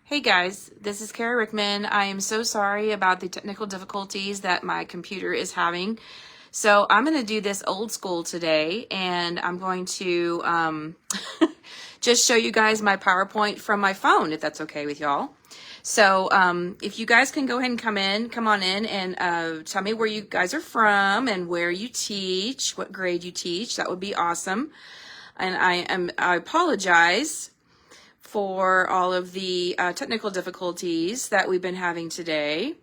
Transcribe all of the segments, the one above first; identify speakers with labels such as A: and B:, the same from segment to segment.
A: Hey guys, this is Kara Rickman. I am so sorry about the technical difficulties that my computer is having. So I'm going to do this old school today, and I'm going to just show you guys my PowerPoint from my phone, if that's okay with y'all. So if you guys can go ahead and come on in and tell me where you guys are from and where you teach, what grade you teach, that would be awesome. And I apologize for all of the technical difficulties that we've been having today.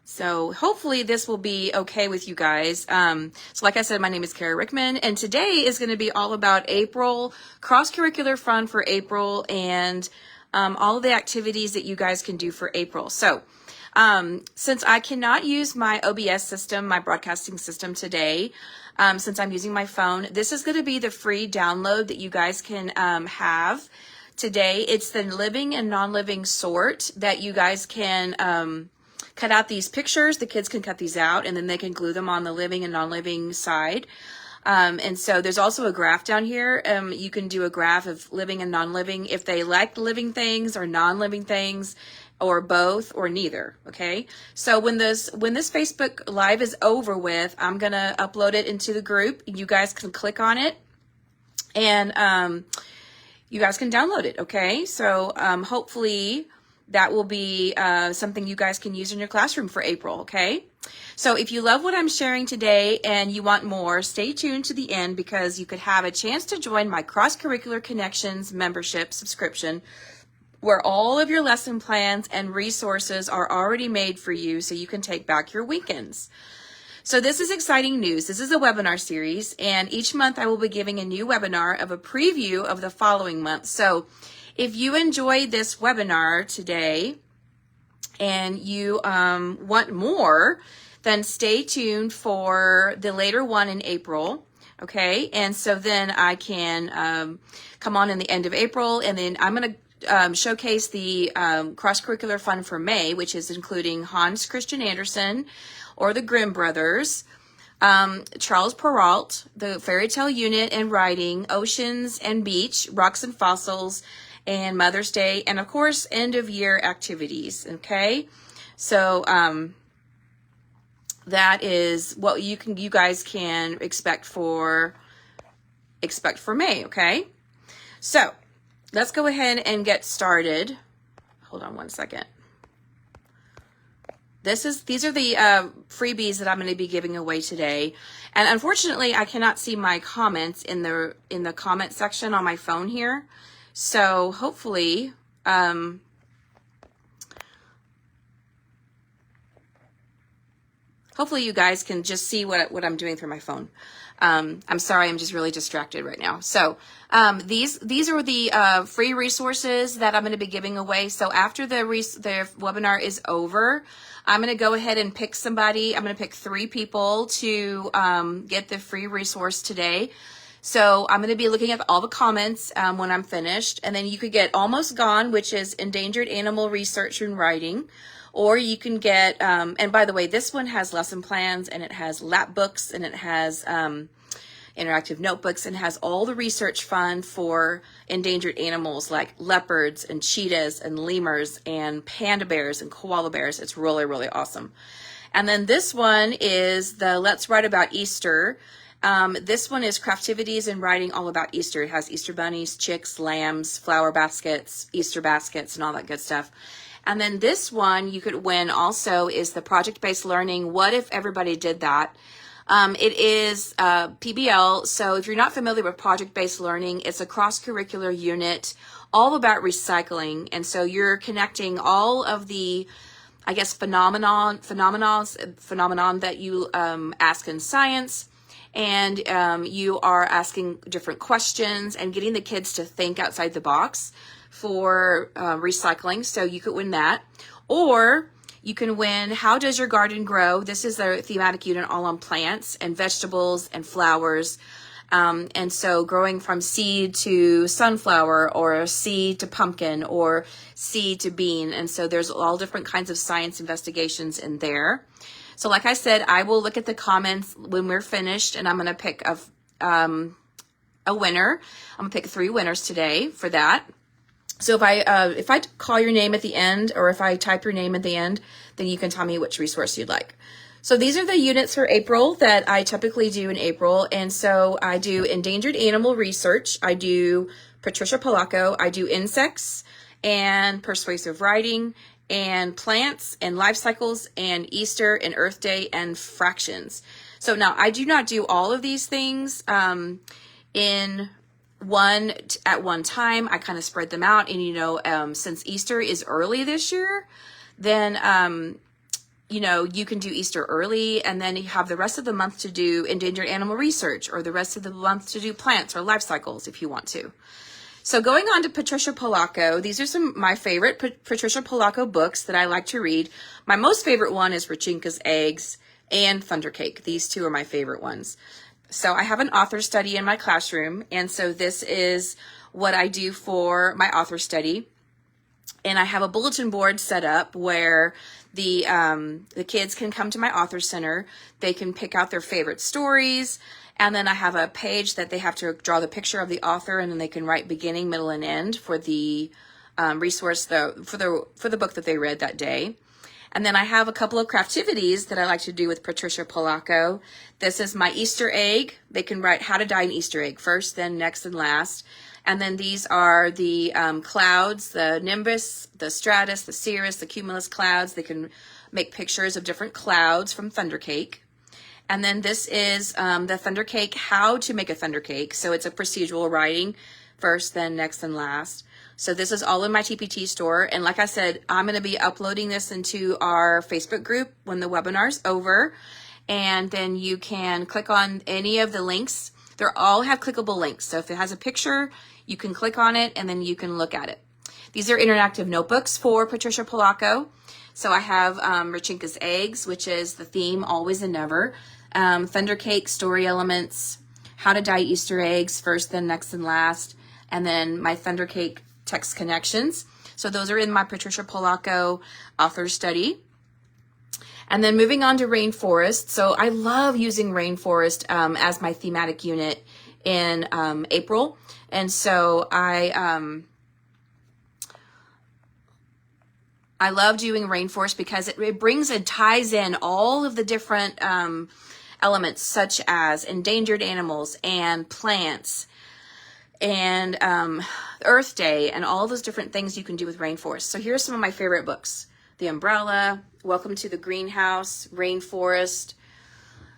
A: So hopefully this will be okay with you guys. So like I said, my name is Kara Rickman, and today is going to be all about April, Cross-Curricular Fun for April, and all of the activities that you guys can do for April. So since I cannot use my OBS system, my broadcasting system today, since I'm using my phone, this is going to be the free download that you guys can have today. It's the living and non-living sort that you guys can cut out these pictures. The kids can cut these out, and then they can glue them on the living and non-living side. And so there's also a graph down here. You can do a graph of living and non-living if they like living things or non-living things, or both, or neither. Okay, so when this Facebook Live is over with, I'm gonna upload it into the group. You guys can click on it, and you guys can download it. Okay, so hopefully that will be something you guys can use in your classroom for April. Okay, so if you love what I'm sharing today and you want more, stay tuned to the end, because you could have a chance to join my Cross-Curricular Connections membership subscription, where all of your lesson plans and resources are already made for you, so you can take back your weekends. So this is exciting news. This is a webinar series, and each month I will be giving a new webinar of a preview of the following month. So if you enjoyed this webinar today and you want more, then stay tuned for the later one in April. Okay, and so then I can come on in the end of April, and then I'm going to showcase the Cross-Curricular Fun for May, which is including Hans Christian Andersen or the Grimm Brothers, Charles Perrault, the Fairy Tale Unit and Writing, Oceans and Beach, Rocks and Fossils, and Mother's Day, and of course end of year activities. Okay, so that is what you guys can expect for May. Okay, so let's go ahead and get started. Hold on one second. These are the freebies that I'm going to be giving away today. And unfortunately, I cannot see my comments in the comment section on my phone here. So hopefully, hopefully you guys can just see what I'm doing through my phone. I'm sorry, I'm just really distracted right now. So these are the free resources that I'm going to be giving away. So after the webinar is over, I'm going to go ahead and pick somebody. I'm going to pick 3 people to get the free resource today. So I'm going to be looking at all the comments when I'm finished. And then you could get Almost Gone, which is Endangered Animal Research and Writing. Or you can get, and by the way, this one has lesson plans, and it has lap books, and it has interactive notebooks, and has all the research fun for endangered animals like leopards and cheetahs and lemurs and panda bears and koala bears. It's really, really awesome. And then this one is the Let's Write About Easter. This one is Craftivities and Writing all about Easter. It has Easter bunnies, chicks, lambs, flower baskets, Easter baskets, and all that good stuff. And then this one you could win also is the Project-Based Learning. What if everybody did that? It is PBL. So if you're not familiar with Project-Based Learning, it's a cross-curricular unit all about recycling. And so you're connecting all of the, I guess, phenomenon that you ask in science. And you are asking different questions and getting the kids to think outside the box for recycling. So you could win that. Or you can win How Does Your Garden Grow? This is a thematic unit all on plants and vegetables and flowers. And so growing from seed to sunflower, or seed to pumpkin, or seed to bean. And so there's all different kinds of science investigations in there. So like I said, I will look at the comments when we're finished, and I'm going to pick a winner. I'm going to pick 3 winners today for that. So if I call your name at the end, or if I type your name at the end, then you can tell me which resource you'd like. So these are the units for April that I typically do in April. And so I do endangered animal research. I do Patricia Polacco. I do insects and persuasive writing and plants and life cycles and Easter and Earth Day and fractions. So now I do not do all of these things in at one time. I kind of spread them out. And, since Easter is early this year, then, you can do Easter early, and then you have the rest of the month to do endangered animal research, or the rest of the month to do plants or life cycles if you want to. So going on to Patricia Polacco, these are some of my favorite Patricia Polacco books that I like to read. My most favorite one is Rachinka's Eggs and Thundercake. These two are my favorite ones. So I have an author study in my classroom, and so this is what I do for my author study. And I have a bulletin board set up where the kids can come to my author center. They can pick out their favorite stories, and then I have a page that they have to draw the picture of the author, and then they can write beginning, middle, and end for the resource for the book that they read that day. And then I have a couple of craftivities that I like to do with Patricia Polacco. This is my Easter egg. They can write how to dye an Easter egg, first, then next, and last. And then these are the clouds, the nimbus, the stratus, the cirrus, the cumulus clouds. They can make pictures of different clouds from Thundercake. And then this is the Thundercake, how to make a Thundercake. So it's a procedural writing, first, then next, and last. So this is all in my TPT store. And like I said, I'm going to be uploading this into our Facebook group when the webinar's over. And then you can click on any of the links. They all have clickable links. So if it has a picture, you can click on it and then you can look at it. These are interactive notebooks for Patricia Polacco. So I have Rachinka's Eggs, which is the theme, always and never. Thundercake, story elements, how to dye Easter eggs, first, then next, and last. And then my Thundercake text connections. So those are in my Patricia Polacco author study. And then moving on to Rainforest. So I love using Rainforest as my thematic unit in April. And so I love doing Rainforest because it brings and ties in all of the different elements, such as endangered animals and plants and Earth Day and all those different things you can do with Rainforest. So here's some of my favorite books. The Umbrella, Welcome to the Greenhouse, Rainforest,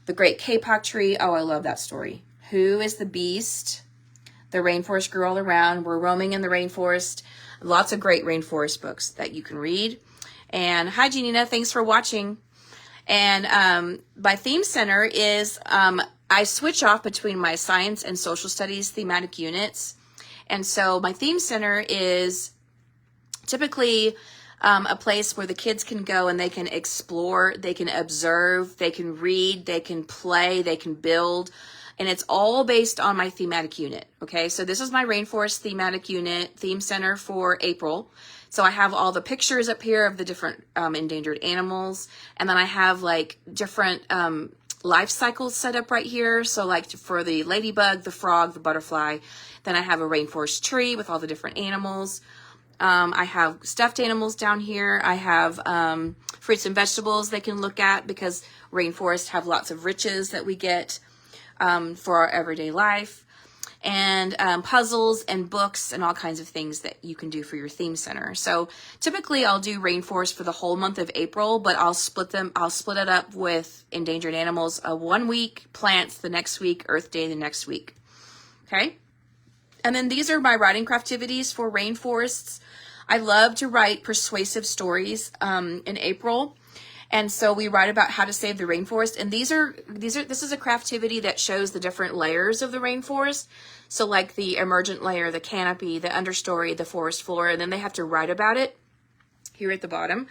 A: The Great Kapok Tree. Oh, I love that story. Who is the Beast? The Rainforest Grew All Around. We're Roaming in the Rainforest. Lots of great rainforest books that you can read. And hi, Janina. Thanks for watching. And my theme center is I switch off between my science and social studies thematic units. And so my theme center is typically a place where the kids can go and they can explore, they can observe, they can read, they can play, they can build. And it's all based on my thematic unit. Okay, so this is my Rainforest thematic unit theme center for April. So I have all the pictures up here of the different endangered animals. And then I have like different life cycles set up right here. So like for the ladybug, the frog, the butterfly. Then I have a rainforest tree with all the different animals. I have stuffed animals down here. I have fruits and vegetables they can look at because rainforests have lots of riches that we get for our everyday life. And puzzles and books and all kinds of things that you can do for your theme center. So typically I'll do rainforest for the whole month of April, but I'll split it up with endangered animals 1 week, plants the next week, Earth Day the next week. Okay. And then these are my writing craftivities for rainforests. I love to write persuasive stories in April. And so we write about how to save the rainforest. And this is a craftivity that shows the different layers of the rainforest. So like the emergent layer, the canopy, the understory, the forest floor, and then they have to write about it here at the bottom.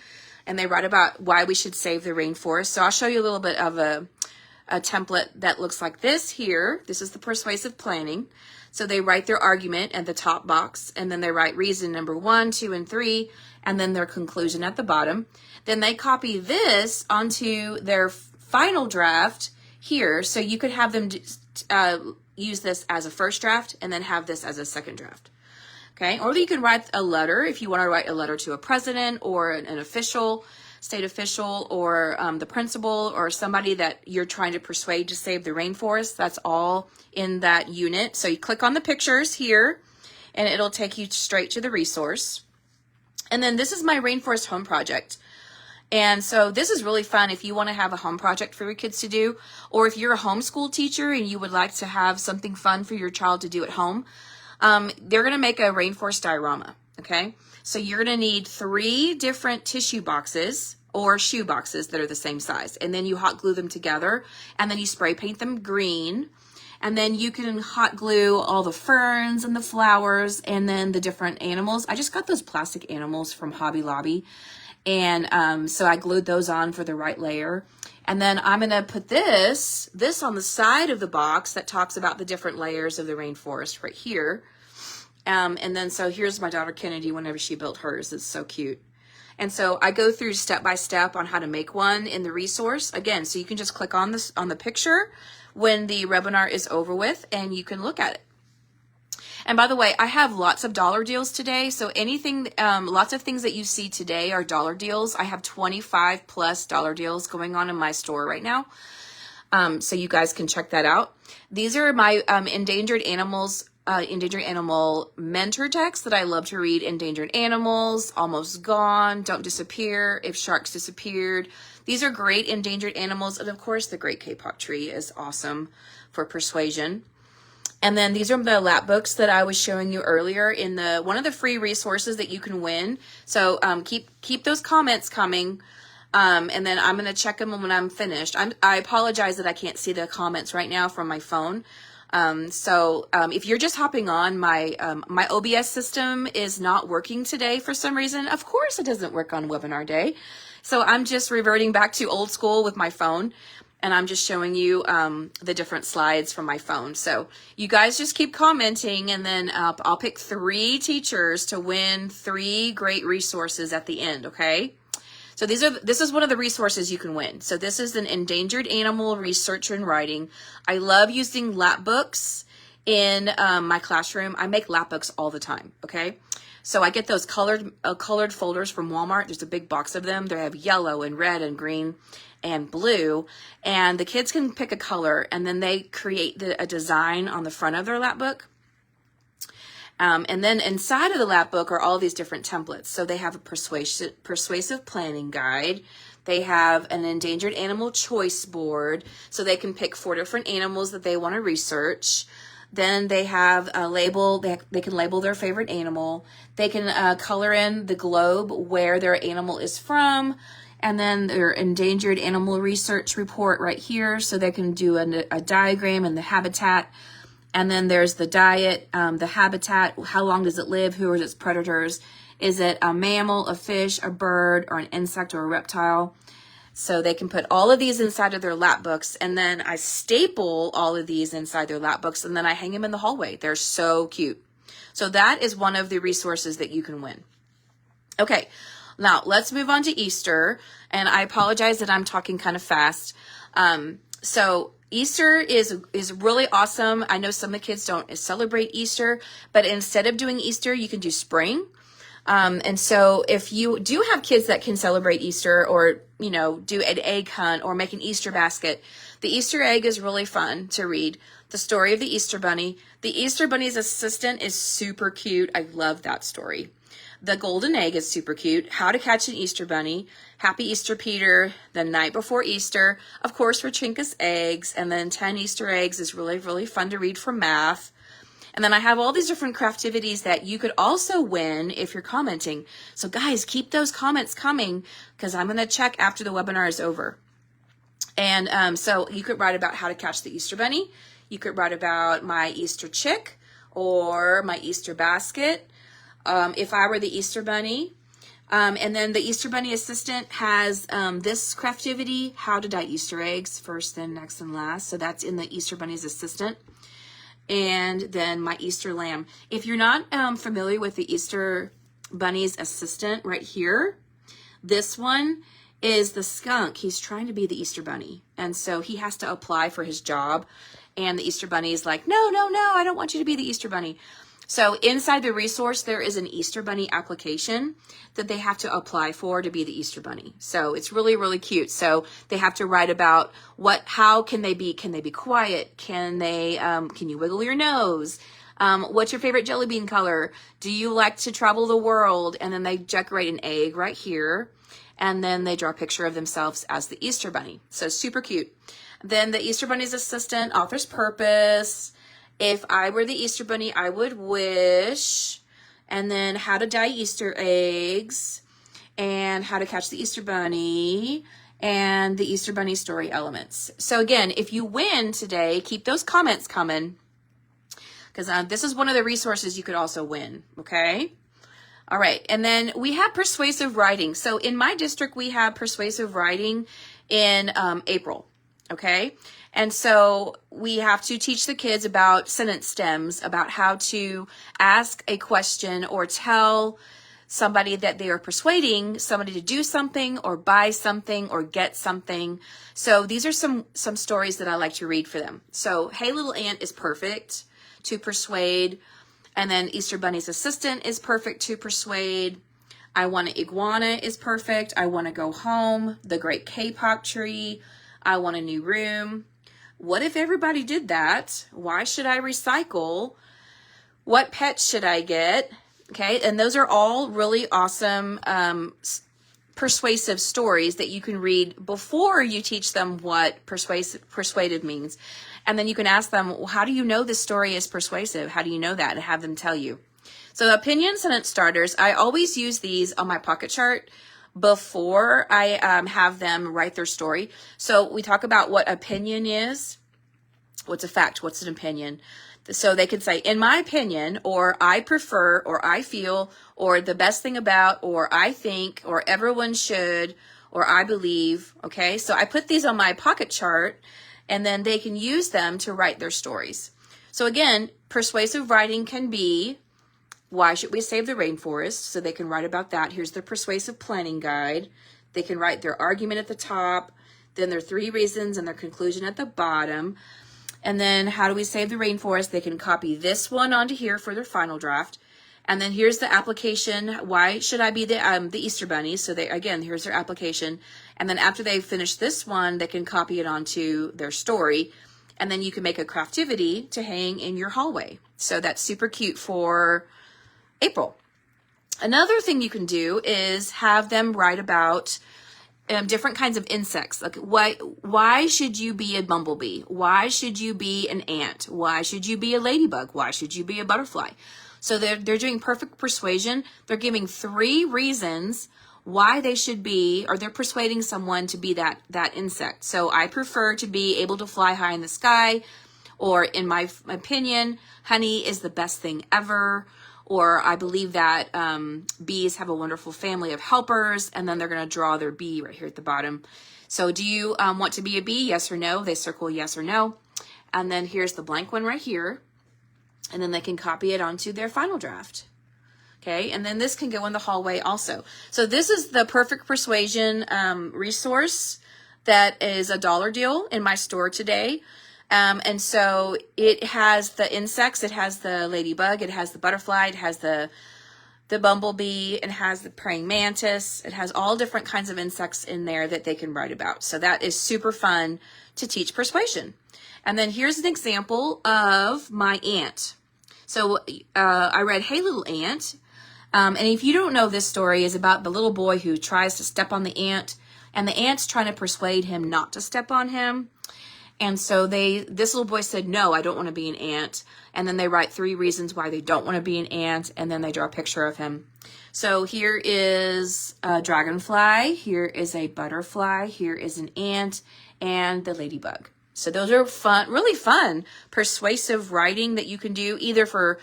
A: And they write about why we should save the rainforest. So I'll show you a little bit of a template that looks like this here. This is the persuasive planning. So they write their argument at the top box, and then they write reason number 1, 2, and 3, and then their conclusion at the bottom. Then they copy this onto their final draft here. So you could have them use this as a first draft and then have this as a second draft. Okay, or you can write a letter if you want to write a letter to a president or an official, state official, or the principal, or somebody that you're trying to persuade to save the rainforest. That's all in that unit. So you click on the pictures here and it'll take you straight to the resource. And then this is my rainforest home project. And so this is really fun if you want to have a home project for your kids to do, or if you're a homeschool teacher and you would like to have something fun for your child to do at home. They're going to make a rainforest diorama, okay? So you're going to need 3 different tissue boxes or shoe boxes that are the same size. And then you hot glue them together, and then you spray paint them green. And then you can hot glue all the ferns and the flowers and then the different animals. I just got those plastic animals from Hobby Lobby. And so I glued those on for the right layer. And then I'm going to put this on the side of the box that talks about the different layers of the rainforest right here. And then so here's my daughter Kennedy whenever she built hers. It's so cute. And so I go through step by step on how to make one in the resource. Again, so you can just click on this on the picture when the webinar is over with and you can look at it. And by the way, I have lots of dollar deals today. So anything, lots of things that you see today are dollar deals. I have 25 plus dollar deals going on in my store right now. So you guys can check that out. These are my endangered animal mentor texts that I love to read. Endangered animals, almost gone, don't disappear, if sharks disappeared. These are great endangered animals. And of course, the great Kapok tree is awesome for persuasion. And then these are the lap books that I was showing you earlier in one of the free resources that you can win. So keep those comments coming. And then I'm going to check them when I'm finished. I apologize that I can't see the comments right now from my phone. So if you're just hopping on, my OBS system is not working today for some reason. Of course it doesn't work on webinar day. So I'm just reverting back to old school with my phone. And I'm just showing you the different slides from my phone. So you guys just keep commenting, and then I'll pick 3 teachers to win 3 great resources at the end, okay? So this is one of the resources you can win. So this is an endangered animal research and writing. I love using lap books in my classroom. I make lap books all the time, okay? So I get those colored folders from Walmart. There's a big box of them. They have yellow and red and green and blue, and the kids can pick a color, and then they create a design on the front of their lap book. And then inside of the lap book are all these different templates. So they have a persuasive planning guide. They have an endangered animal choice board, so they can pick 4 different animals that they want to research. Then they have a label. They can label their favorite animal. They can color in the globe where their animal is from. And then their endangered animal research report right here. So they can do a diagram and the habitat. And then there's the diet, the habitat, how long does it live, who are its predators, is it a mammal, a fish, a bird, or an insect or a reptile. So they can put all of these inside of their lap books, and then I staple all of these inside their lap books, and then I hang them in the hallway. They're so cute. So that is one of the resources that you can win. Okay, now let's move on to Easter, and I apologize that I'm talking kind of fast. So Easter is really awesome. I know some of the kids don't celebrate Easter, but instead of doing Easter, you can do spring. And so if you do have kids that can celebrate Easter, or, you know, do an egg hunt or make an Easter basket, the Easter egg is really fun to read. The story of the Easter Bunny. The Easter Bunny's assistant is super cute. I love that story. The golden egg is super cute. How to catch an Easter bunny. Happy Easter, Peter. The night before Easter. Of course, Rachinka's eggs. And then 10 Easter eggs is really, really fun to read for math. And then I have all these different craftivities that you could also win if you're commenting. So guys, keep those comments coming, because I'm going to check after the webinar is over. And so you could write about how to catch the Easter bunny. You could write about my Easter chick or my Easter basket. If I were the Easter bunny. And then the Easter bunny assistant has this craftivity, how to dye Easter eggs, first, then next, and last. So that's in the Easter bunny's assistant. And then my Easter lamb. If you're not familiar with the Easter bunny's assistant right here, this one is the skunk. He's trying to be the Easter bunny. And so he has to apply for his job. And the Easter bunny is like, no, I don't want you to be the Easter bunny. So inside the resource, there is an Easter Bunny application that they have to apply for to be the Easter Bunny. So it's really, really cute. So they have to write about how can they be quiet? Can you wiggle your nose? What's your favorite jelly bean color? Do you like to travel the world? And then they decorate an egg right here. And then they draw a picture of themselves as the Easter Bunny. So super cute. Then the Easter Bunny's assistant, author's purpose. If I were the Easter Bunny, I would wish. And then how to dye Easter eggs. And how to catch the Easter Bunny. And the Easter Bunny story elements. So again, if you win today, keep those comments coming. Because this is one of the resources you could also win. Okay? All right. And then we have persuasive writing. So in my district, we have persuasive writing in April. Okay? And so we have to teach the kids about sentence stems, about how to ask a question or tell somebody that they are persuading somebody to do something or buy something or get something. So these are some stories that I like to read for them. So Hey Little Ant is perfect to persuade. And then Easter Bunny's assistant is perfect to persuade. I Want an Iguana is perfect. I Want to Go Home. The Great K-pop Tree. I Want a New Room. What if everybody did that? Why should I recycle? What pet should I get? Okay, and those are all really awesome persuasive stories that you can read before you teach them what persuasive means. And then you can ask them, well, how do you know this story is persuasive? How do you know that? And have them tell you. So the opinion sentence starters, I always use these on my pocket chart before I have them write their story. So we talk about what opinion is. What's a fact? What's an opinion? So they could say, in my opinion, or I prefer, or I feel, or the best thing about, or I think, or everyone should, or I believe. Okay, so I put these on my pocket chart, and then they can use them to write their stories. So again, persuasive writing can be, why should we save the rainforest? So they can write about that. Here's their persuasive planning guide. They can write their argument at the top, then their 3 reasons and their conclusion at the bottom. And then how do we save the rainforest? They can copy this one onto here for their final draft. And then here's the application. Why should I be the Easter Bunny? So they, again, here's their application. And then after they finish this one, they can copy it onto their story. And then you can make a craftivity to hang in your hallway. So that's super cute for April. Another thing you can do is have them write about different kinds of insects. Like why should you be a bumblebee? Why should you be an ant? Why should you be a ladybug? Why should you be a butterfly? So they're doing perfect persuasion. They're giving 3 reasons why they should be, or they're persuading someone to be that insect. So I prefer to be able to fly high in the sky, or in my opinion, honey is the best thing ever. Or I believe that bees have a wonderful family of helpers, and then they're going to draw their bee right here at the bottom. So do you want to be a bee? Yes or no? They circle yes or no. And then here's the blank one right here. And then they can copy it onto their final draft. Okay, and then this can go in the hallway also. So this is the perfect persuasion resource that is a $1 deal in my store today. And so it has the insects, it has the ladybug, it has the butterfly, it has the bumblebee, it has the praying mantis, it has all different kinds of insects in there that they can write about. So that is super fun to teach persuasion. And then here's an example of my ant. So I read Hey Little Ant. And if you don't know, this story is about the little boy who tries to step on the ant, and the ant's trying to persuade him not to step on him. And so this little boy said, no, I don't want to be an ant. And then they write 3 reasons why they don't want to be an ant. And then they draw a picture of him. So here is a dragonfly. Here is a butterfly. Here is an ant and the ladybug. So those are fun, really fun, persuasive writing that you can do either for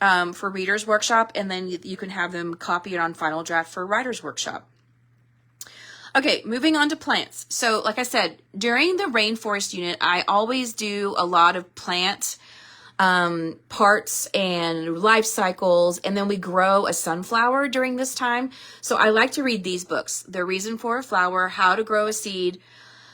A: Reader's Workshop, and then you can have them copy it on Final Draft for Writer's Workshop. Okay, moving on to plants. So like I said, during the rainforest unit, I always do a lot of plant parts and life cycles, and then we grow a sunflower during this time. So I like to read these books: The Reason for a Flower, How to Grow a Seed,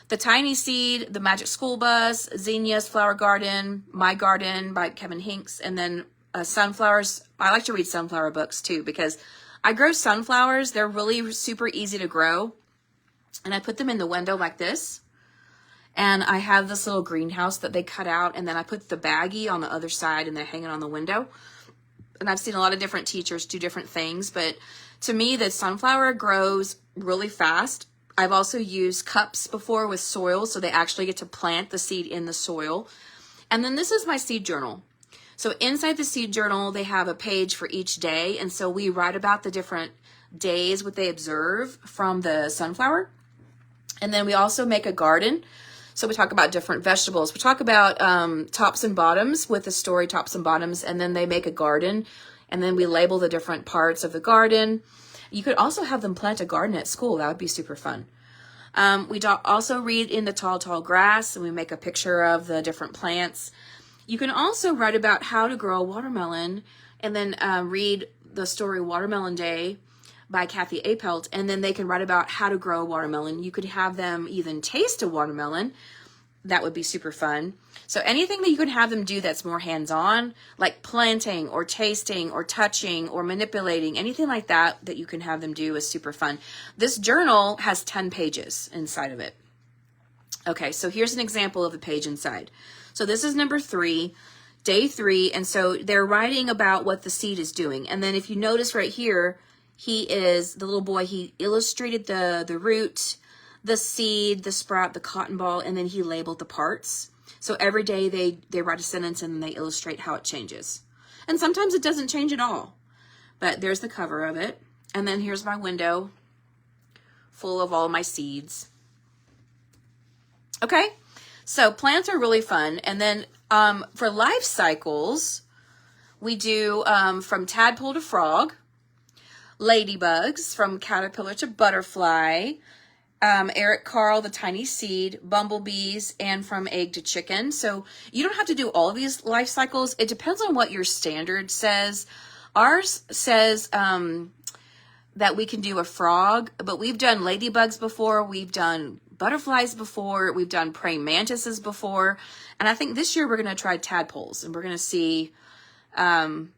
A: The Tiny Seed, The Magic School Bus, Zinnia's Flower Garden, My Garden by Kevin Hinks, and then sunflowers. I like to read sunflower books too because I grow sunflowers. They're really super easy to grow. And I put them in the window like this. And I have this little greenhouse that they cut out. And then I put the baggie on the other side and they hang it on the window. And I've seen a lot of different teachers do different things. But to me, the sunflower grows really fast. I've also used cups before with soil. So they actually get to plant the seed in the soil. And then this is my seed journal. So inside the seed journal, they have a page for each day. And so we write about the different days, what they observe from the sunflower. And then we also make a garden. So we talk about different vegetables. We talk about tops and bottoms with the story tops and bottoms. And then they make a garden. And then we label the different parts of the garden. You could also have them plant a garden at school. That would be super fun. We also read in the tall, tall grass. And we make a picture of the different plants. You can also write about how to grow a watermelon and then read the story Watermelon Day by Kathy Apelt, and then they can write about how to grow a watermelon. You could have them even taste a watermelon. That would be super fun. So anything that you can have them do that's more hands-on, like planting or tasting or touching or manipulating, anything like that that you can have them do is super fun. This journal has 10 pages inside of it. Okay, so here's an example of the page inside. So this is number 3, day 3. And so they're writing about what the seed is doing. And then if you notice right here, the little boy, he illustrated the root, the seed, the sprout, the cotton ball, and then he labeled the parts. So every day they write a sentence and they illustrate how it changes. And sometimes it doesn't change at all. But there's the cover of it. And then here's my window full of all my seeds. Okay. So plants are really fun. And then for life cycles, we do from tadpole to frog, ladybugs, from caterpillar to butterfly, Eric Carle, the tiny seed, bumblebees, and from egg to chicken. So you don't have to do all of these life cycles. It depends on what your standard says. Ours says that we can do a frog, but we've done ladybugs before. We've done butterflies before. We've done praying mantises before. And I think this year we're going to try tadpoles, and we're going to see how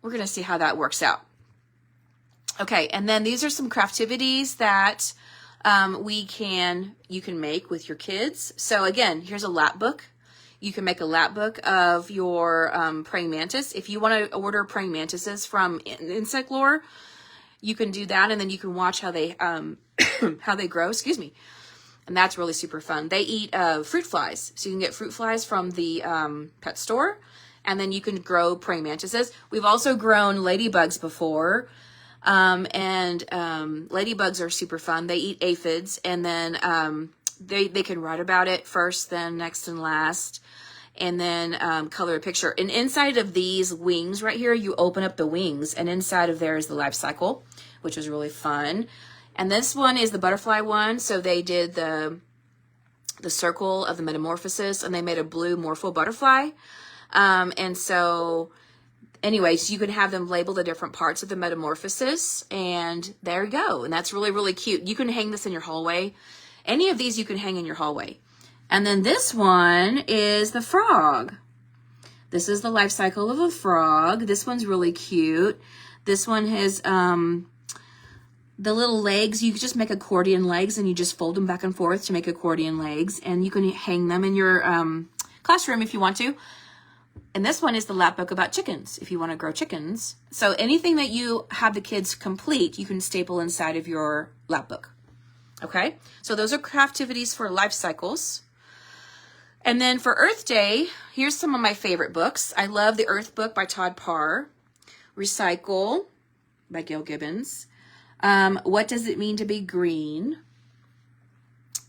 A: that works out. Okay, and then these are some craftivities that you can make with your kids. So again, here's a lap book. You can make a lap book of your praying mantis. If you want to order praying mantises from Insect Lore, you can do that, and then you can watch how they how they grow. Excuse me. And that's really super fun. They eat fruit flies, so you can get fruit flies from the pet store, and then you can grow praying mantises. We've also grown ladybugs before, and ladybugs are super fun. They eat aphids, and then they can write about it first, then next, and last, and then color a picture. And inside of these wings right here, you open up the wings, and inside of there is the life cycle, which was really fun. And this one is the butterfly one. So they did the circle of the metamorphosis, and they made a blue morpho butterfly. And so anyways, you can have them label the different parts of the metamorphosis, and there you go. And that's really, really cute. You can hang this in your hallway. Any of these you can hang in your hallway. And then this one is the frog. This is the life cycle of a frog. This one's really cute. This one has the little legs. You could just make accordion legs, and you just fold them back and forth to make accordion legs. And you can hang them in your classroom if you want to. And this one is the lap book about chickens, if you want to grow chickens. So anything that you have the kids complete, you can staple inside of your lap book. Okay, so those are craftivities for life cycles. And then for Earth Day, here's some of my favorite books. I love the Earth book by Todd Parr, Recycle by Gail Gibbons, What Does It Mean to Be Green,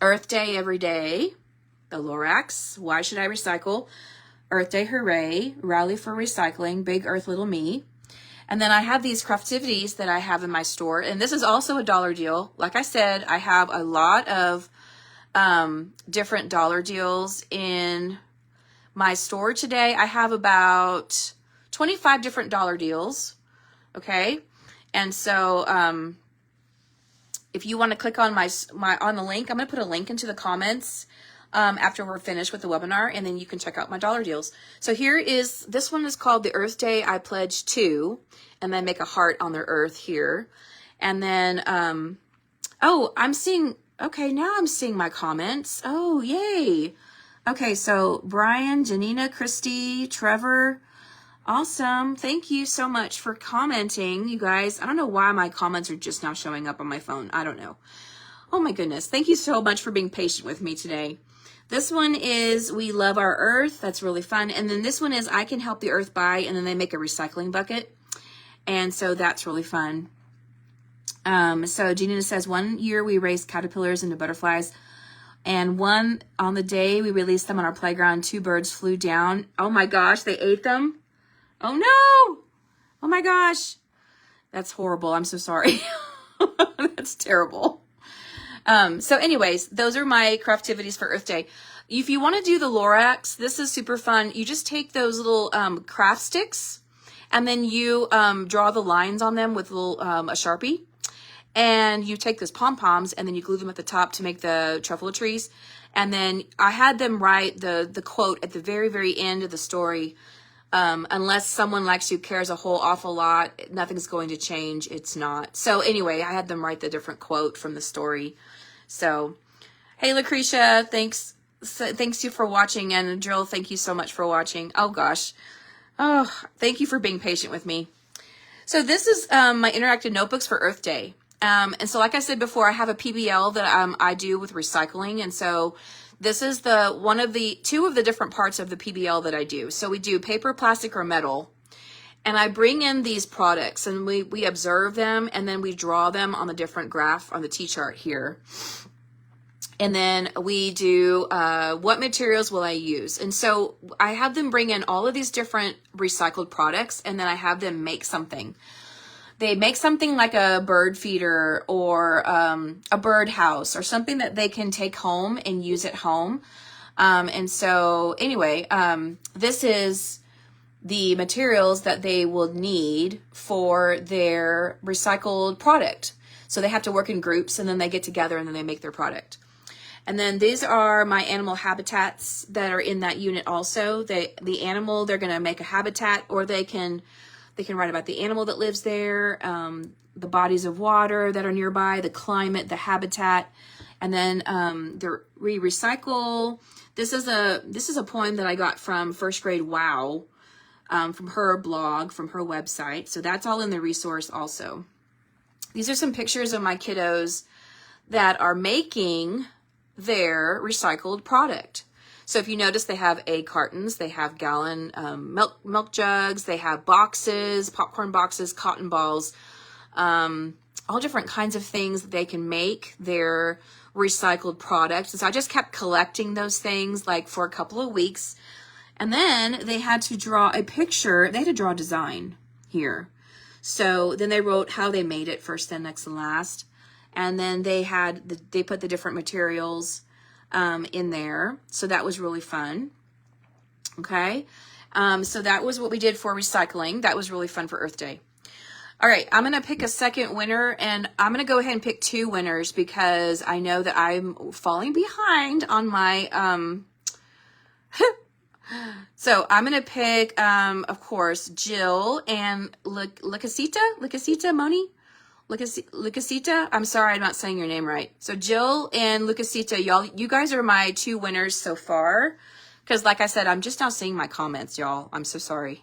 A: Earth Day Every Day, the Lorax, Why Should I Recycle, Earth Day Hooray, Rally for Recycling, Big Earth Little Me. And then I have these craftivities that I have in my store. And this is also a dollar deal. Like I said, I have a lot of different dollar deals in my store today. I have about 25 different dollar deals. Okay. And so if you want to click on on the link, I'm going to put a link into the comments. after we're finished with the webinar, and then you can check out my dollar deals. So this one is called the Earth Day I Pledge To, and then make a heart on their earth here. And then, oh, okay, now I'm seeing my comments. Oh, yay. Okay, so Brian, Janina, Christy, Trevor, awesome. Thank you so much for commenting, you guys. I don't know why my comments are just now showing up on my phone. I don't know. Oh my goodness. Thank you so much for being patient with me today. This one is We Love Our Earth. That's really fun. And then this one is I Can Help the Earth By, and then they make a recycling bucket. And so that's really fun. So Janina says, one year we raised caterpillars into butterflies, and on the day we released them on our playground, 2 birds flew down. Oh my gosh, they ate them? Oh no! Oh my gosh. That's horrible. I'm so sorry. That's terrible. So anyways, those are my craftivities for Earth Day. If you want to do the Lorax, this is super fun. You just take those little craft sticks, and then you draw the lines on them with a Sharpie. And you take those pom-poms, and then you glue them at the top to make the truffle trees. And then I had them write the quote at the very, very end of the story. Unless someone likes you, cares a whole awful lot, nothing's going to change. It's not. So anyway, I had them write the different quote from the story. So, hey, Lucretia, thanks you for watching. And Jill, thank you so much for watching. Oh gosh. Oh, thank you for being patient with me. So this is my interactive notebooks for Earth Day. And so like I said before, I have a PBL that I do with recycling. And so this is two of the different parts of the PBL that I do. So we do paper, plastic, or metal. And I bring in these products, and we observe them, and then we draw them on the different graph on the T-chart here. And then we do what materials will I use? And so I have them bring in all of these different recycled products, and then I have them make something. They make something like a bird feeder or a bird house or something that they can take home and use at home. And so anyway, this is the materials that they will need for their recycled product. So they have to work in groups, and then they get together and then they make their product. And then these are my animal habitats that are in that unit also. The animal, they're going to make a habitat, or they can write about the animal that lives there, the bodies of water that are nearby, the climate, the habitat, and then we recycle. This is a poem that I got from First Grade Wow, from her blog, from her website. So that's all in the resource also. These are some pictures of my kiddos that are making their recycled product. So if you notice, they have egg cartons, they have gallon milk jugs, they have boxes, popcorn boxes, cotton balls, all different kinds of things that they can make their recycled products. And so I just kept collecting those things like for a couple of weeks. And then they had to draw a picture. They had to draw a design here. So then they wrote how they made it, first, then, next, and last. And then they put the different materials in there. So that was really fun. Okay. So that was what we did for recycling. That was really fun for Earth Day. All right. I'm going to pick a second winner, and I'm going to go ahead and pick 2 winners because I know that I'm falling behind on my, so I'm going to pick, of course, Jill and Lucasita Moni. Lucasita, I'm sorry, I'm not saying your name right. So Jill and Lucasita, you guys are my 2 winners so far. Because like I said, I'm just now seeing my comments, y'all. I'm so sorry.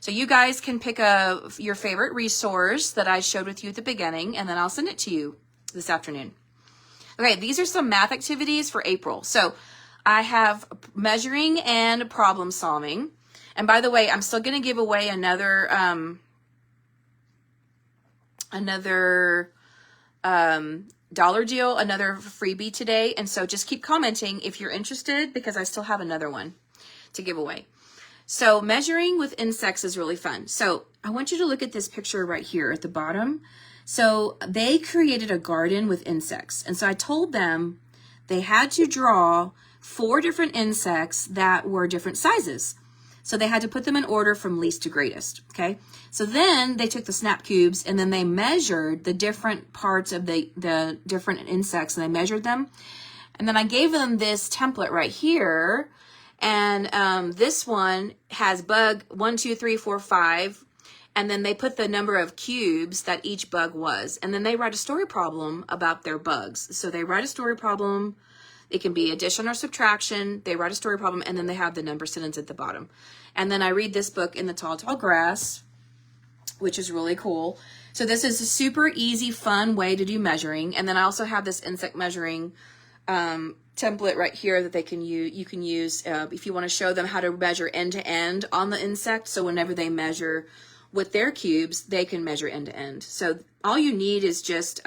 A: So you guys can pick your favorite resource that I showed with you at the beginning, and then I'll send it to you this afternoon. Okay, these are some math activities for April. So I have measuring and problem solving. And by the way, I'm still going to give away another dollar deal, another freebie today. And so just keep commenting if you're interested, because I still have another one to give away. So measuring with insects is really fun. So I want you to look at this picture right here at the bottom. So they created a garden with insects. And so I told them they had to draw 4 different insects that were different sizes. So they had to put them in order from least to greatest, okay? So then they took the snap cubes and then they measured the different parts of the different insects, and they measured them. And then I gave them this template right here. And this one has bug 1, 2, 3, 4, 5. And then they put the number of cubes that each bug was. And then they write a story problem about their bugs. So they write a story problem. It can be addition or subtraction. They write a story problem, and then they have the number sentence at the bottom. And then I read this book in the tall, tall grass, which is really cool. So this is a super easy, fun way to do measuring. And then I also have this insect measuring template right here that they can use. You can use if you want to show them how to measure end to end on the insect. So whenever they measure with their cubes, they can measure end to end. So all you need is just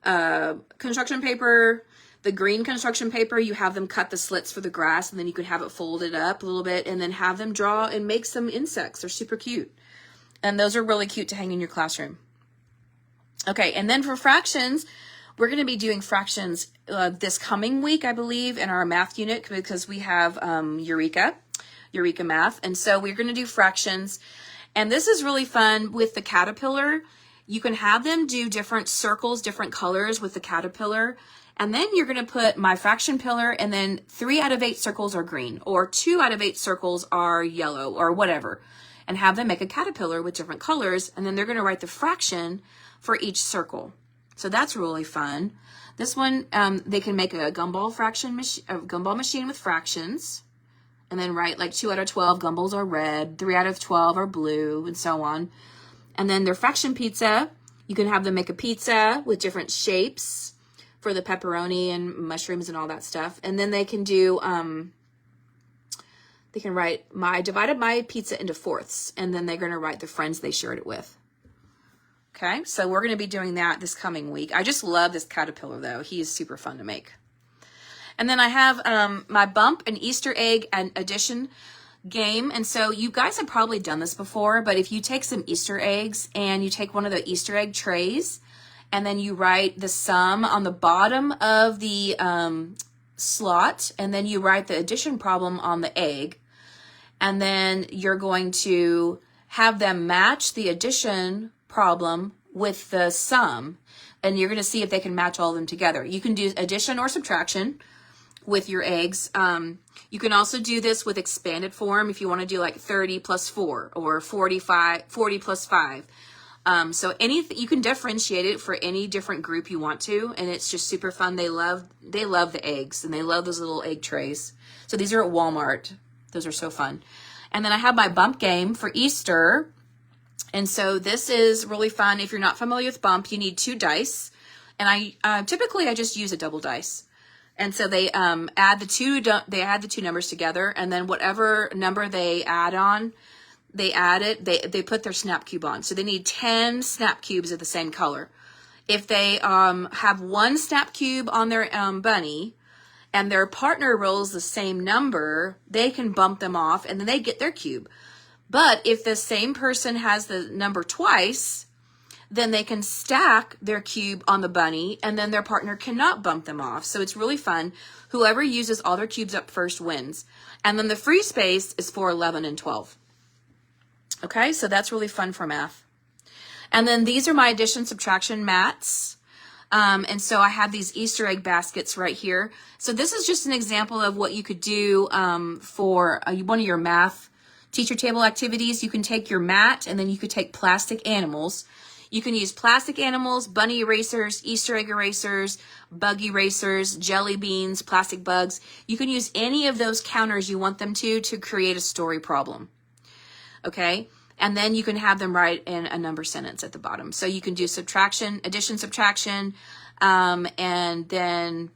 A: construction paper. The green construction paper, you have them cut the slits for the grass, and then you could have it folded up a little bit and then have them draw and make some insects. They're super cute. And those are really cute to hang in your classroom. Okay, and then for fractions, we're going to be doing fractions this coming week, I believe, in our math unit, because we have Eureka Math. And so we're going to do fractions. And this is really fun with the caterpillar. You can have them do different circles, different colors with the caterpillar. And then you're going to put my fraction pillar, and then 3 out of 8 circles are green, or 2 out of 8 circles are yellow, or whatever. And have them make a caterpillar with different colors, and then they're going to write the fraction for each circle. So that's really fun. This one, they can make a gumball machine with fractions, and then write like 2 out of 12 gumballs are red, 3 out of 12 are blue, and so on. And then their fraction pizza, you can have them make a pizza with different shapes for the pepperoni and mushrooms and all that stuff. And then they can do, they can write, I divided my pizza into fourths, and then they're going to write the friends they shared it with. Okay, so we're going to be doing that this coming week. I just love this caterpillar, though. He is super fun to make. And then I have my bump and Easter egg and addition game. And so you guys have probably done this before, but if you take some Easter eggs and you take one of the Easter egg trays, and then you write the sum on the bottom of the slot, and then you write the addition problem on the egg, and then you're going to have them match the addition problem with the sum, and you're going to see if they can match all of them together. You can do addition or subtraction with your eggs. You can also do this with expanded form if you want to do like 30 plus 4 or 40 plus 5. So anything, you can differentiate it for any different group you want to, and it's just super fun. They love the eggs, and they love those little egg trays. So these are at Walmart. Those are so fun. And then I have my bump game for Easter. And so this is really fun. If you're not familiar with bump, you need 2 dice. And I typically I just use a double dice. And so they add the two numbers together, and then whatever number they add on, they add it, they put their snap cube on. So they need 10 snap cubes of the same color. If they have 1 snap cube on their bunny, and their partner rolls the same number, they can bump them off, and then they get their cube. But if the same person has the number twice, then they can stack their cube on the bunny, and then their partner cannot bump them off. So it's really fun. Whoever uses all their cubes up first wins. And then the free space is for 11 and 12. Okay, so that's really fun for math. And then these are my addition subtraction mats. And so I have these Easter egg baskets right here. So this is just an example of what you could do for one of your math teacher table activities. You can take your mat, and then you could take plastic animals. You can use plastic animals, bunny erasers, Easter egg erasers, bug erasers, jelly beans, plastic bugs. You can use any of those counters you want them to create a story problem. Okay, and then you can have them write in a number sentence at the bottom. So you can do subtraction, addition, subtraction, and then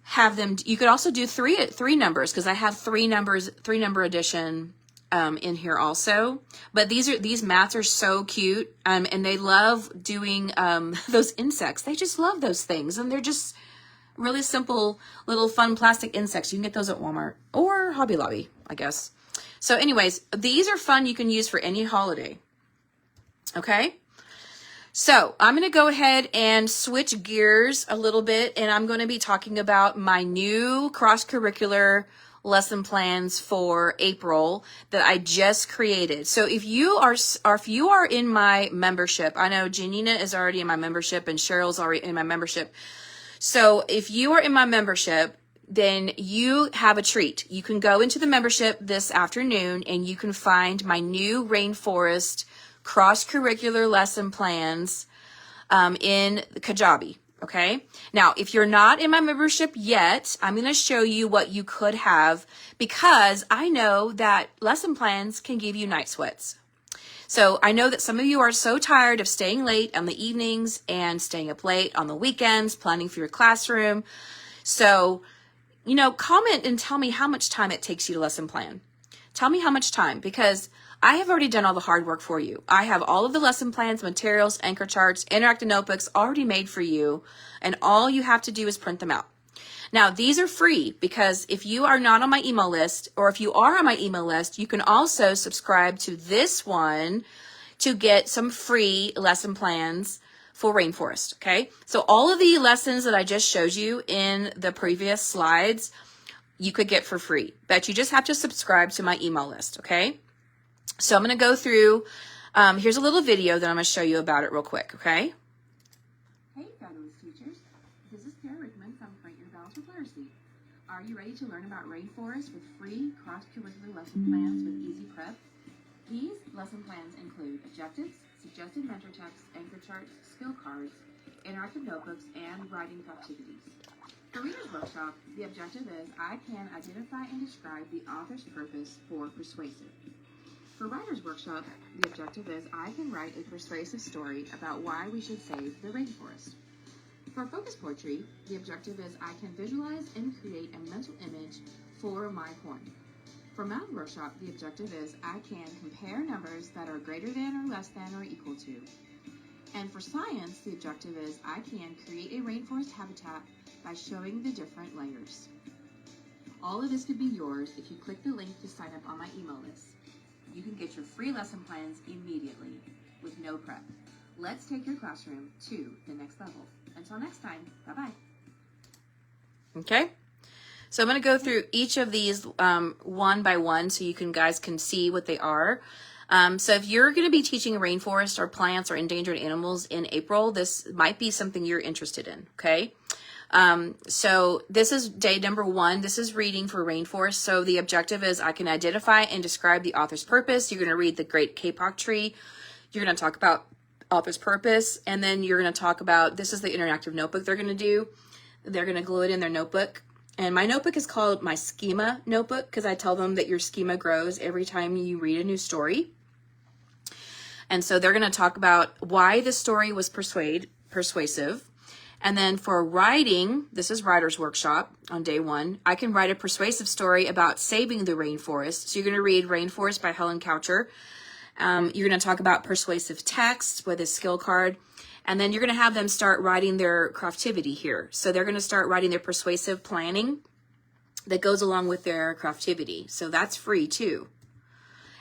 A: have them. You could also do three numbers, because I have 3 number addition in here also. But these mats are so cute, and they love doing those insects. They just love those things, and they're just really simple little fun plastic insects. You can get those at Walmart or Hobby Lobby, I guess. So anyways, these are fun. You can use for any holiday. Okay. So I'm going to go ahead and switch gears a little bit, and I'm going to be talking about my new cross-curricular lesson plans for April that I just created. So if you are in my membership, I know Janina is already in my membership and Cheryl's already in my membership. So if you are in my membership, then you have a treat. You can go into the membership this afternoon and you can find my new Rainforest cross-curricular lesson plans in Kajabi. Okay. Now, if you're not in my membership yet, I'm going to show you what you could have, because I know that lesson plans can give you night sweats. So I know that some of you are so tired of staying late on the evenings and staying up late on the weekends, planning for your classroom. So, you know, comment and tell me how much time it takes you to lesson plan. Tell me how much time, because I have already done all the hard work for you. I have all of the lesson plans, materials, anchor charts, interactive notebooks already made for you, and all you have to do is print them out. Now, these are free, because if you are not on my email list, or if you are on my email list, you can also subscribe to this one to get some free lesson plans for Rainforest, okay? So all of the lessons that I just showed you in the previous slides, you could get for free, but you just have to subscribe to my email list, okay? So I'm going to go through, here's a little video that I'm going to show you about it real quick, okay?
B: Hey, fabulous teachers. This is Carle from Create Your Balance with Literacy. Are you ready to learn about rainforests with free cross-curricular lesson plans with easy prep? These lesson plans include objectives, suggested mentor texts, anchor charts, skill cards, interactive notebooks, and writing activities. For Reader's Workshop, the objective is I can identify and describe the author's purpose for persuasive. For Writer's Workshop, the objective is I can write a persuasive story about why we should save the rainforest. For Focus Poetry, the objective is I can visualize and create a mental image for my poem. For Math Workshop, the objective is I can compare numbers that are greater than or less than or equal to. And for Science, the objective is I can create a rainforest habitat by showing the different layers. All of this could be yours if you click the link to sign up on my email list. You can get your free lesson plans immediately with no prep. Let's take your classroom to the next level. Until next time, bye-bye.
A: Okay. So I'm going to go through each of these one by one so you guys can see what they are. So if you're going to be teaching rainforest or plants or endangered animals in April, this might be something you're interested in, okay? So this is day number 1. This is reading for rainforest. So the objective is I can identify and describe the author's purpose. You're going to read the Great Kapok Tree. You're going to talk about author's purpose, and then you're going to talk about, this is the interactive notebook they're going to do. They're going to glue it in their notebook. And my notebook is called my schema notebook, because I tell them that your schema grows every time you read a new story. And so they're going to talk about why the story was persuasive. And then for writing, this is Writer's Workshop on day 1. I can write a persuasive story about saving the rainforest. So you're going to read Rainforest by Helen Coucher. You're going to talk about persuasive text with a skill card. And then you're going to have them start writing their craftivity here. So they're going to start writing their persuasive planning that goes along with their craftivity. So that's free too.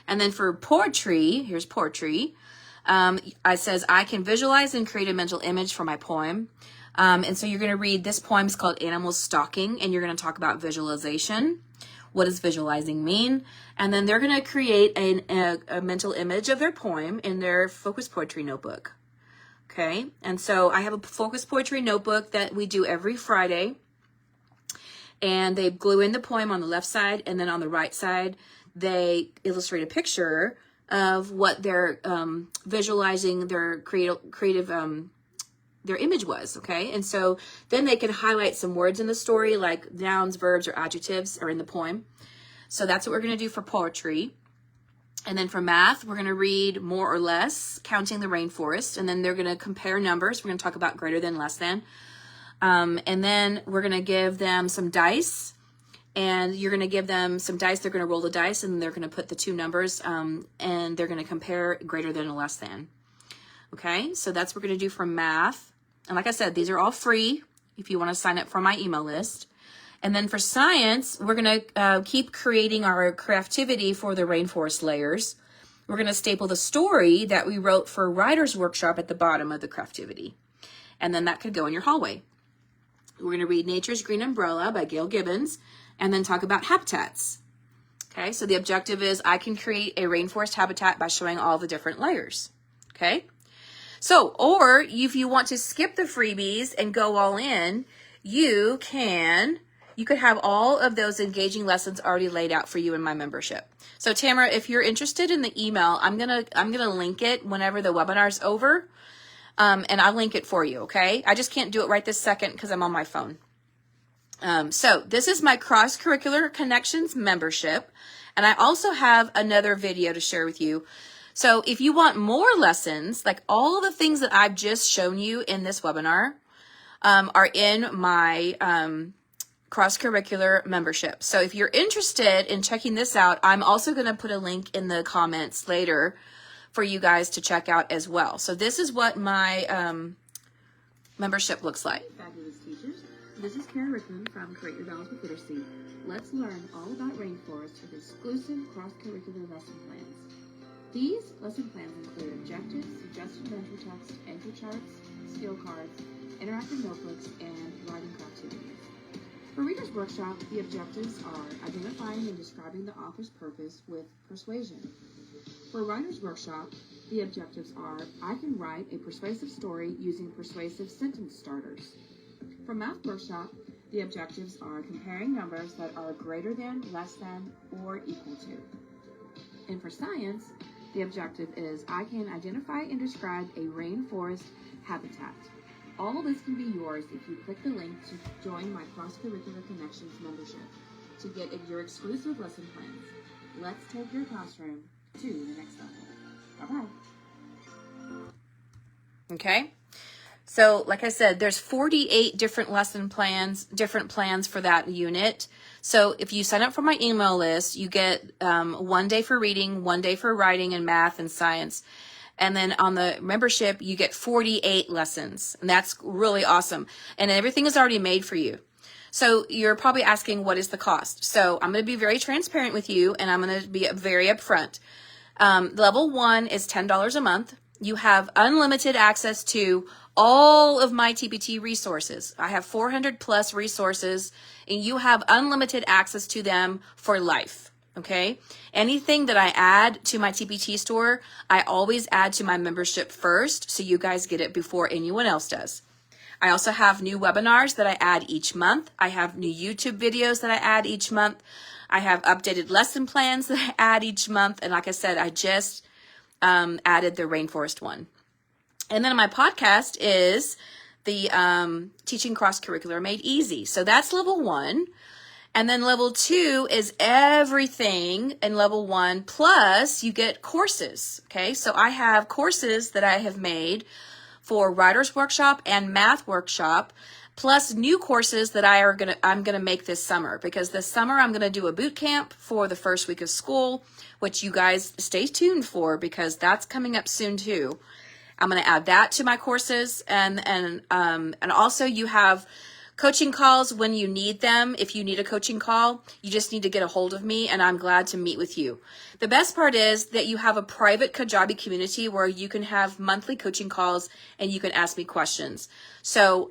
A: And then for poetry, here's poetry. I says I can visualize and create a mental image for my poem. And so you're going to read, this poem is called Animals Stalking, and you're going to talk about visualization. What does visualizing mean? And then they're going to create a mental image of their poem in their focus poetry notebook. Okay, and so I have a focus poetry notebook that we do every Friday, and they glue in the poem on the left side, and then on the right side, they illustrate a picture of what they're visualizing their creative their image was, okay? And so then they can highlight some words in the story, like nouns, verbs, or adjectives are in the poem. So that's what we're going to do for poetry. And then for math, we're going to read more or less, counting the rainforest. And then they're going to compare numbers. We're going to talk about greater than, less than. And then we're going to give them some dice. And you're going to give them some dice. They're going to roll the dice, and they're going to put the two numbers, and they're going to compare greater than or less than. Okay, so that's what we're going to do for math. And like I said, these are all free if you want to sign up for my email list. And then for science, we're going to keep creating our craftivity for the rainforest layers. We're going to staple the story that we wrote for Writer's Workshop at the bottom of the craftivity. And then that could go in your hallway. We're going to read Nature's Green Umbrella by Gail Gibbons, and then talk about habitats. Okay, so the objective is I can create a rainforest habitat by showing all the different layers. Okay, so, or if you want to skip the freebies and go all in, you could have all of those engaging lessons already laid out for you in my membership. So Tamara, if you're interested in the email, I'm gonna link it whenever the webinar's over, and I'll link it for you. Okay, I just can't do it right this second because I'm on my phone. So this is my Cross-Curricular Connections membership, and I also have another video to share with you. So if you want more lessons, like all of the things that I've just shown you in this webinar, are in my Cross-Curricular membership. So if you're interested in checking this out, I'm also going to put a link in the comments later for you guys to check out as well. So this is what my membership looks like.
B: Fabulous teachers. This is Carle Rickman from Create Your Balance with Literacy. Let's learn all about rainforests with exclusive cross-curricular lesson plans. These lesson plans include objectives, suggested mentor text, anchor charts, skill cards, interactive notebooks, and writing activities. For Reader's Workshop, the objectives are identifying and describing the author's purpose with persuasion. For Writer's Workshop, the objectives are I can write a persuasive story using persuasive sentence starters. For Math Workshop, the objectives are comparing numbers that are greater than, less than, or equal to. And for Science, the objective is I can identify and describe a rainforest habitat. All of this can be yours if you click the link to join my Cross-Curricular Connections membership to get your exclusive lesson plans. Let's take your classroom to the next level. Bye-bye.
A: Okay. So like I said, there's 48 different lesson plans, different plans for that unit. So if you sign up for my email list, you get 1 day for reading, 1 day for writing and math and science. And then on the membership, you get 48 lessons. And that's really awesome. And everything is already made for you. So you're probably asking, what is the cost? So I'm going to be very transparent with you, and I'm going to be very upfront. Level 1 is $10 a month. You have unlimited access to all of my TPT resources. I have 400 plus resources, and you have unlimited access to them for life. Okay. Anything that I add to my TPT store, I always add to my membership first, so you guys get it before anyone else does. I also have new webinars that I add each month. I have new YouTube videos that I add each month. I have updated lesson plans that I add each month. And like I said, I just added the rainforest one. And then my podcast is the Teaching Cross-Curricular Made Easy. So that's level 1. And then level 2 is everything in level 1, plus you get courses. Okay, so I have courses that I have made for Writer's Workshop and Math Workshop, plus new courses that I'm gonna make this summer, because this summer I'm gonna do a boot camp for the first week of school, which you guys stay tuned for because that's coming up soon too. I'm gonna add that to my courses, and also you have coaching calls when you need them. If you need a coaching call, you just need to get a hold of me, and I'm glad to meet with you. The best part is that you have a private Kajabi community where you can have monthly coaching calls and you can ask me questions. So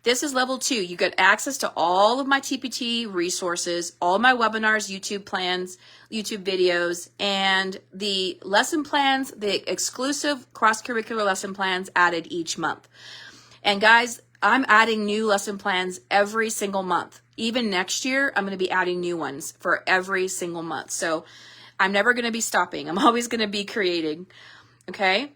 A: this is level 2. You get access to all of my TPT resources, all my webinars, YouTube plans, YouTube videos, and the lesson plans, the exclusive cross-curricular lesson plans added each month. And guys, I'm adding new lesson plans every single month. Even next year, I'm going to be adding new ones for every single month. So I'm never going to be stopping. I'm always going to be creating. Okay.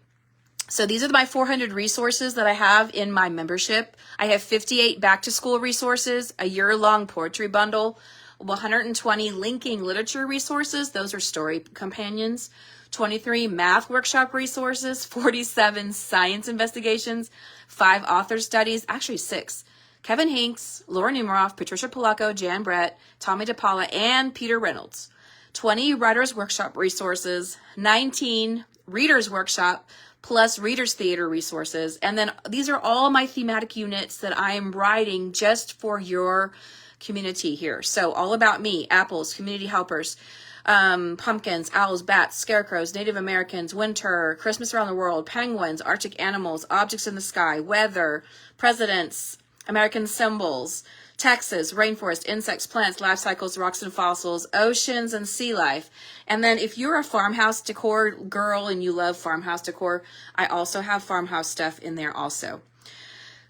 A: So these are my 400 resources that I have in my membership. I have 58 back to school resources, a year-long poetry bundle, 120 linking literature resources. Those are story companions. 23 math workshop resources, 47 science investigations, 5 author studies, actually 6. Kevin Hinks, Laura Numeroff, Patricia Polacco, Jan Brett, Tommy DePaula, and Peter Reynolds. 20 writers workshop resources, 19 readers workshop, plus readers theater resources. And then these are all my thematic units that I am writing just for your community here. So all about me, apples, community helpers, pumpkins, owls, bats, scarecrows, Native Americans, winter, Christmas around the world, penguins, Arctic animals, objects in the sky, weather, presidents, American symbols, Texas, rainforest, insects, plants, life cycles, rocks and fossils, oceans and sea life. And then if you're a farmhouse decor girl and you love farmhouse decor, I also have farmhouse stuff in there also.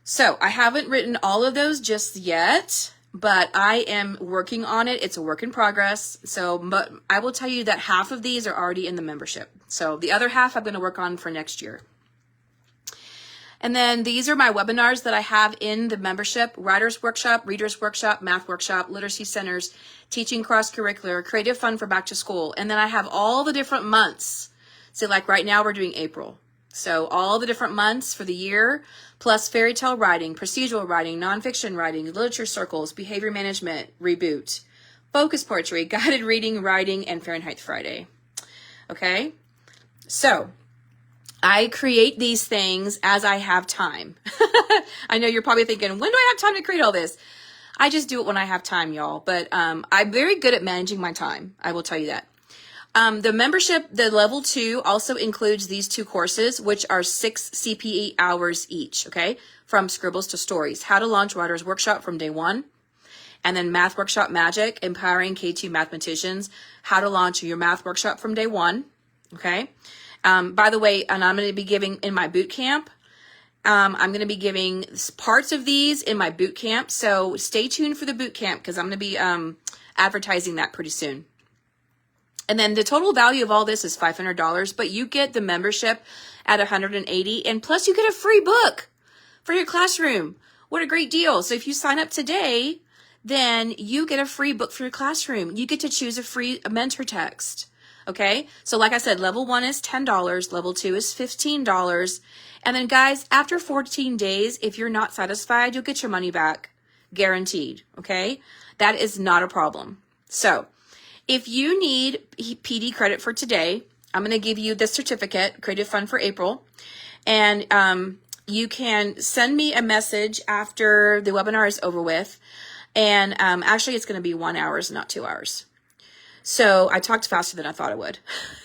A: So I haven't written all of those just yet, but I am working on it. It's a work in progress. So, but I will tell you that half of these are already in the membership. So the other half I'm going to work on for next year. And then these are my webinars that I have in the membership: Writers Workshop, Readers Workshop, Math Workshop, Literacy Centers, Teaching Cross-Curricular, Creative Fun for Back to School. And then I have all the different months. So like right now we're doing April. So all the different months for the year, plus fairy tale writing, procedural writing, nonfiction writing, literature circles, behavior management, reboot, focus poetry, guided reading, writing, and Fahrenheit Friday. Okay? So I create these things as I have time. I know you're probably thinking, when do I have time to create all this? I just do it when I have time, y'all. But I'm very good at managing my time. I will tell you that. The membership, the level 2, also includes these 2 courses, which are 6 CPE hours each, okay? From scribbles to stories. How to launch Writers Workshop from day 1. And then Math Workshop Magic, empowering K2 mathematicians. How to launch your Math Workshop from day 1, okay? By the way, and I'm going to be giving in my boot camp, I'm going to be giving parts of these in my boot camp. So stay tuned for the boot camp, because I'm going to be advertising that pretty soon. And then the total value of all this is $500, but you get the membership at $180, and plus you get a free book for your classroom. What a great deal. So if you sign up today, then you get a free book for your classroom. You get to choose a free mentor text. Okay? So like I said, level 1 is $10, level 2 is $15. And then guys, after 14 days, if you're not satisfied, you'll get your money back. Guaranteed. Okay? That is not a problem. So if you need PD credit for today, I'm going to give you this certificate, Creative Fun for April. And you can send me a message after the webinar is over with. And actually, it's going to be 1 hour, not 2 hours. So I talked faster than I thought I would.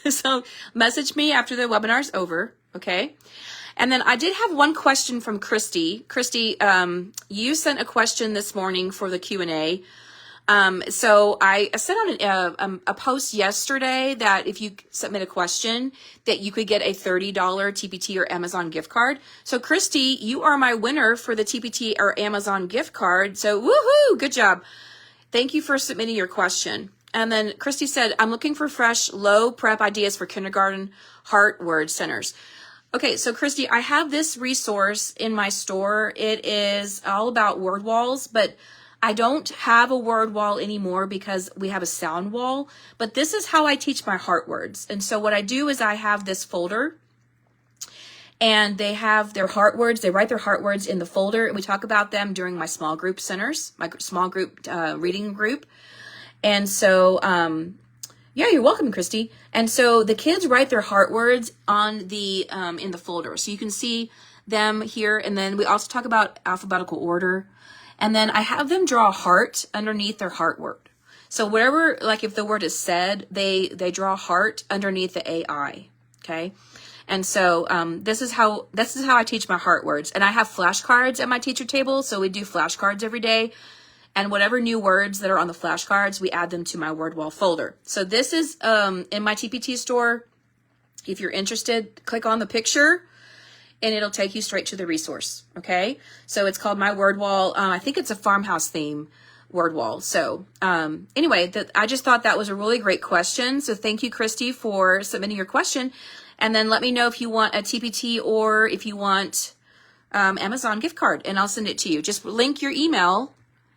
A: So message me after the webinar is over, okay? And then I did have one question from Christy. Christy, you sent a question this morning for the Q&A. So I sent out a post yesterday that if you submit a question, that you could get a $30 TPT or Amazon gift card. So Christy, you are my winner for the TPT or Amazon gift card. So woohoo, good job. Thank you for submitting your question. And then Christy said, I'm looking for fresh, low prep ideas for kindergarten heart word centers. Okay, so Christy, I have this resource in my store. It is all about word walls, but I don't have a word wall anymore because we have a sound wall. But this is how I teach my heart words. And so what I do is I have this folder, and they have their heart words. They write their heart words in the folder, and we talk about them during my small group centers, my small group reading group. And so, yeah, you're welcome, Christy. And so the kids write their heart words on the in the folder, so you can see them here. And then we also talk about alphabetical order. And then I have them draw a heart underneath their heart word. So wherever, like if the word is said, they draw a heart underneath the AI. Okay. And so this is how I teach my heart words. And I have flashcards at my teacher table, so we do flashcards every day. And whatever new words that are on the flashcards, we add them to my word wall folder. So this is in my TPT store. If you're interested, click on the picture and it'll take you straight to the resource. Okay. So it's called my word wall. I think it's a farmhouse theme word wall. So anyway, I just thought that was a really great question. So thank you, Christy, for submitting your question. And then let me know if you want a TPT or if you want Amazon gift card, and I'll send it to you. Just link your email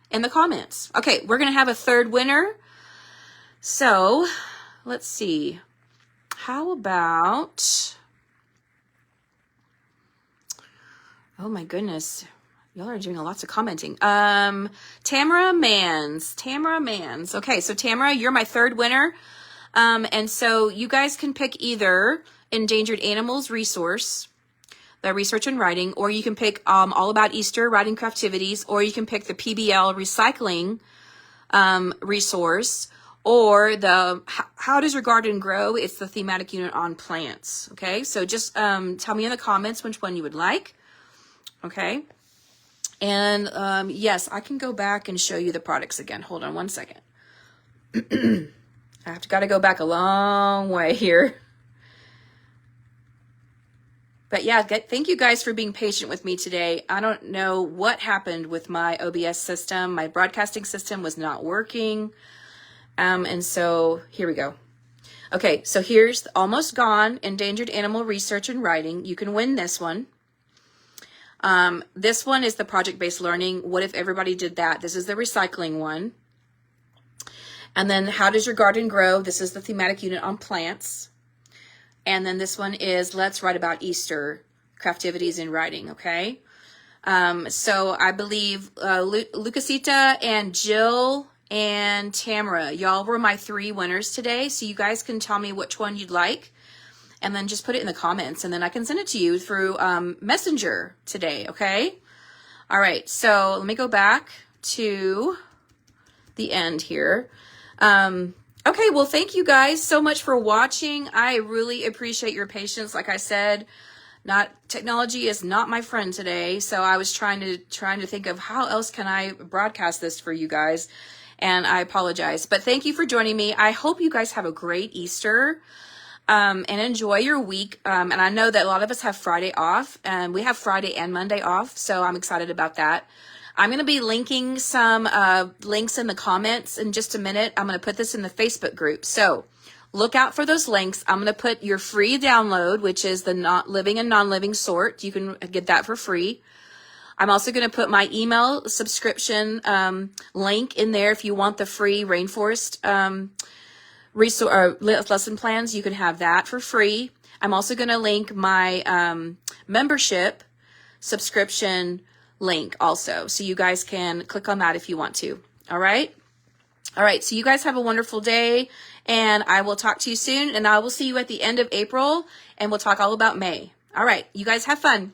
A: in the comments. Okay, we're going to have a third winner. So let's see. How about, oh my goodness, y'all are doing lots of commenting. Tamara Mans. Okay, so Tamara, you're my third winner. And so you guys can pick either Endangered Animals resource, the research and writing, or you can pick All About Easter, writing craftivities, or you can pick the PBL recycling resource, or the How Does Your Garden Grow? It's the thematic unit on plants. Okay, so just tell me in the comments which one you would like. Okay, and yes, I can go back and show you the products again. Hold on one second. Gotta go back a long way here. But yeah, thank you guys for being patient with me today. I don't know what happened with my OBS system. My broadcasting system was not working. And so here we go. Okay, so here's Almost Gone, Endangered Animal Research and Writing. You can win this one. This one is the project-based learning. What if everybody did that? This is the recycling one. And then How Does Your Garden Grow? This is the thematic unit on plants. And then this one is Let's Write About Easter, Craftivities in Writing, okay? So I believe Lucasita and Jill and Tamara, y'all were my 3 winners today. So you guys can tell me which one you'd like. And then just put it in the comments. And then I can send it to you through Messenger today, okay? All right, so let me go back to the end here. Okay, well, thank you guys so much for watching. I really appreciate your patience. Like I said, technology is not my friend today, so I was trying to think of how else can I broadcast this for you guys, and I apologize. But thank you for joining me. I hope you guys have a great Easter, and enjoy your week. And I know that a lot of us have Friday off, and we have Friday and Monday off, so I'm excited about that. I'm going to be linking some links in the comments in just a minute. I'm going to put this in the Facebook group. So look out for those links. I'm going to put your free download, which is the Not Living and Non-Living Sort. You can get that for free. I'm also going to put my email subscription link in there. If you want the free Rainforest lesson plans, you can have that for free. I'm also going to link my membership subscription link also, so you guys can click on that if you want to. All right, so you guys have a wonderful day, and I will talk to you soon, and I will see you at the end of April, and we'll talk all about May. All right, you guys have fun.